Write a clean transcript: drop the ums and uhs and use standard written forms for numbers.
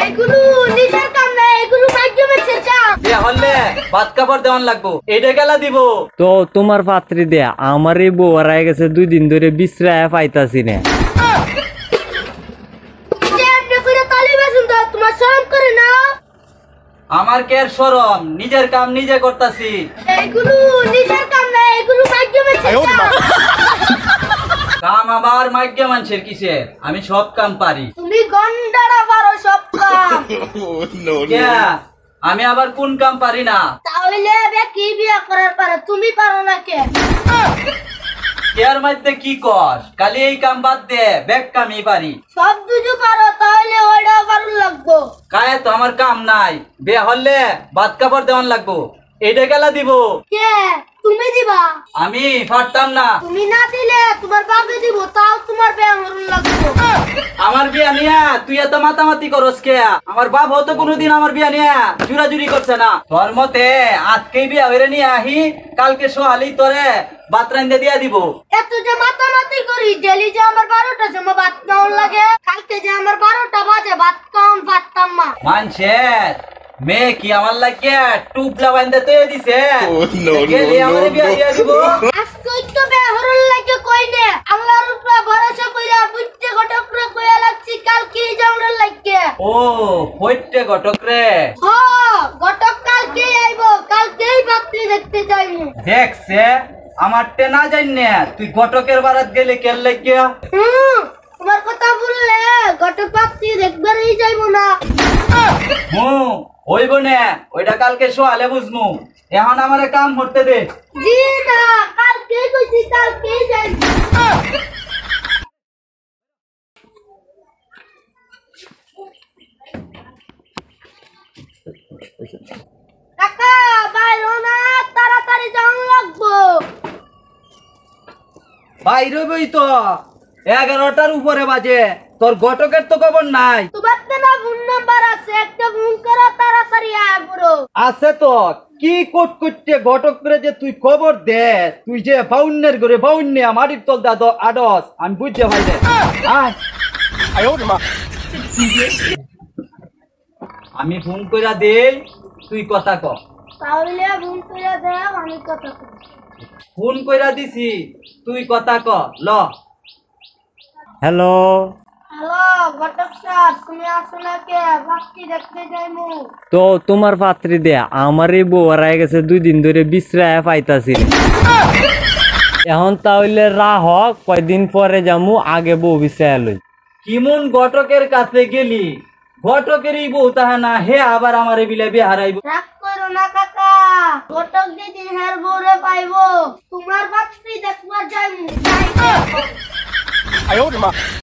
এগুলো নিজের কাম না, এগুলো মাধ্যমের কাম। এ হলে ভাত কাপড় দেওয়ান লাগবো, এটা গেলা দিব। তো তোমার পাত্রী দে আমারই বউ হারাই গেছে 2 দিন ধরে বিশ্রায় পাইতাছি না। তোমার শরম করে না? আমার কে শরম, নিজের কাম নিজে করতাছি। এগুলো নিজের কাম না, এগুলো মাধ্যমের কাম। কাম আবার মাইগ্যা মানুষের কিসের? আমি সব কাম পারি। তুমি গন্ডারা পারো সব কাম। আমি আবার কোন কাম পারি না? তাহলে কি বিয়া করার পারে, তুমি পারো না কে? এর মধ্যে কি কর? খালি এই কাম বাদ দে, ব্যাগ কামই পারি। সব দুজু পারো, তাহলে ওইটাও পারুন লাগবো। কায়ে তো আমার কাম নাই, বে হলে ভাত কাপড় দেওয়ান লাগবো, এটা গেলা দিব। কে তুমি দিবা? আমি পারতাম না। তুমি না দিলে তোমার বাপে দিব, তাও তোমার বিয়া করুন লাগবো। আমার বিয়া নিয়া তুই এত মাতামাতি করস কে? আমার বাপ হতো কোনোদিন আমার বিয়া নিয়া জুরাজুরি করছে না। তোর মতে আজকেই বিয়া হইরে নিয়ে আহি, কালকে সোহালি তোরে ভাত রান্ধে দিয়া দিব। এত যে মাতামাতি করি, ডেলি যে আমার 12টার সময় ভাত খাওয়ান লাগে, কালকে যে আমার 12টা বাজে ভাত খাওয়ান পারতাম না। মানুষের মেয়ে কি আমার লাগে টুপলা বান্ধে তো দিছে, গেলি আমার বিয়া দিয়া দিব। আজকে তো বিয়া হরুন লাগে কইনে, আল্লাহর উপরে ভরসা কইরা বুঝতে ঘটকরে কইয়া লাগছি কালকে যাওয়ার লাগে। ও হইতে ঘটক রে। ঘটক কালকে আইবো, কালকেই পাত্রী দেখতে যাইমু। দেখছে আমার তে না জানি, তুই ঘটকের বারাত গেলে কেন লাগিয়া? তোমার কথা বললে ঘটক পাত্রী দেখবারই যাইবো না। হইব না, ওইটা কালকে সোয়ালে বুঝমু। এখন আমার কাম করতে দে। জি না, কালকেই কইছি, কালকেই যাইবো। কাকা বাইরো না, তাড়াতাড়ি যাওয়া লাগবো। বাইরে বই তো 11টার উপরে বাজে, তোর ঘটকের তো খবর নাই। তোমার না ফোন নাম্বার আছে, একটা ফোন করো, তাড়াতাড়ি আয় পড়ো। আছে তো, কি কোট করতে ঘটক করে যে তুই খবর দে, তুই যে বাউন্নের করে বাউন্নে মাটির তল দা আডস, আমি বুঝতে ভাই দে। আমি ফোন কইরা দে, তুই কথা ক। তাহলে ফোন করে দাও, আমি কথা কই। ফোন কইরা দিছি, তুই কথা ক। ল হ্যালো হ্যালো ঘটক স্যার, তুমি আসো না কে? বাকি দেখতে যাইমু। তো তোমার পাত্রী দে আমারই বউ হারাই গেছে 2 দিন ধরে বিশ্রায় পাইতাছি না। এখন তাহলে রাহ, কয়দিন পরে যামু, আগে বউ বিশ্রায় লই। কিমন ঘটকের কাছে গেলি, ঘটকেরই বউ তাহা না, হে আবার আমারে বিলে বিয়ে হারাইব। রাগ করো না কাকা, ঘটক দিদি হের বউরে পাইবো, তোমার বাচ্চি দেখবার যাইমু।